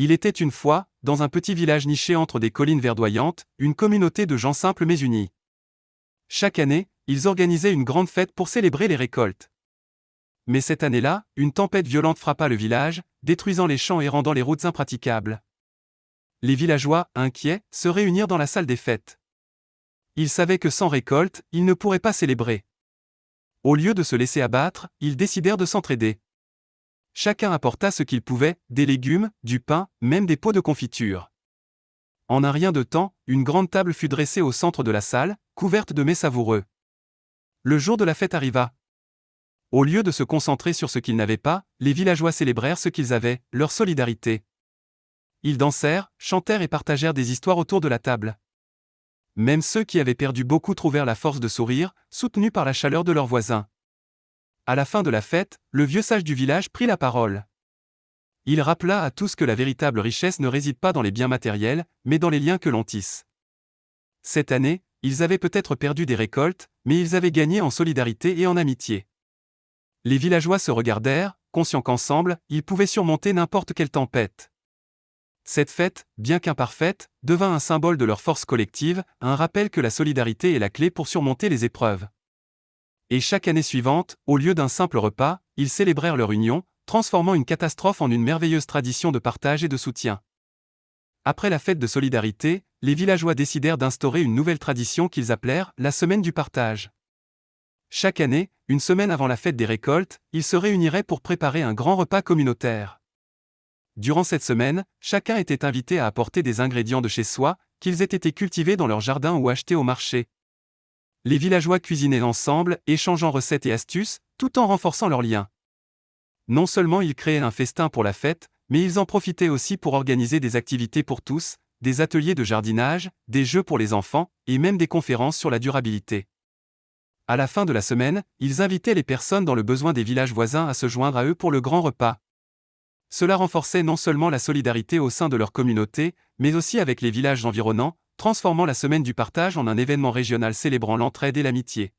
Il était une fois, dans un petit village niché entre des collines verdoyantes, une communauté de gens simples mais unis. Chaque année, ils organisaient une grande fête pour célébrer les récoltes. Mais cette année-là, une tempête violente frappa le village, détruisant les champs et rendant les routes impraticables. Les villageois, inquiets, se réunirent dans la salle des fêtes. Ils savaient que sans récolte, ils ne pourraient pas célébrer. Au lieu de se laisser abattre, ils décidèrent de s'entraider. Chacun apporta ce qu'il pouvait, des légumes, du pain, même des pots de confiture. En un rien de temps, une grande table fut dressée au centre de la salle, couverte de mets savoureux. Le jour de la fête arriva. Au lieu de se concentrer sur ce qu'ils n'avaient pas, les villageois célébrèrent ce qu'ils avaient, leur solidarité. Ils dansèrent, chantèrent et partagèrent des histoires autour de la table. Même ceux qui avaient perdu beaucoup trouvèrent la force de sourire, soutenus par la chaleur de leurs voisins. À la fin de la fête, le vieux sage du village prit la parole. Il rappela à tous que la véritable richesse ne réside pas dans les biens matériels, mais dans les liens que l'on tisse. Cette année, ils avaient peut-être perdu des récoltes, mais ils avaient gagné en solidarité et en amitié. Les villageois se regardèrent, conscients qu'ensemble, ils pouvaient surmonter n'importe quelle tempête. Cette fête, bien qu'imparfaite, devint un symbole de leur force collective, un rappel que la solidarité est la clé pour surmonter les épreuves. Et chaque année suivante, au lieu d'un simple repas, ils célébrèrent leur union, transformant une catastrophe en une merveilleuse tradition de partage et de soutien. Après la fête de solidarité, les villageois décidèrent d'instaurer une nouvelle tradition qu'ils appelèrent la semaine du partage. Chaque année, une semaine avant la fête des récoltes, ils se réuniraient pour préparer un grand repas communautaire. Durant cette semaine, chacun était invité à apporter des ingrédients de chez soi, qu'ils aient été cultivés dans leur jardin ou achetés au marché. Les villageois cuisinaient ensemble, échangeant recettes et astuces, tout en renforçant leurs liens. Non seulement ils créaient un festin pour la fête, mais ils en profitaient aussi pour organiser des activités pour tous, des ateliers de jardinage, des jeux pour les enfants, et même des conférences sur la durabilité. À la fin de la semaine, ils invitaient les personnes dans le besoin des villages voisins à se joindre à eux pour le grand repas. Cela renforçait non seulement la solidarité au sein de leur communauté, mais aussi avec les villages environnants, transformant la semaine du partage en un événement régional célébrant l'entraide et l'amitié.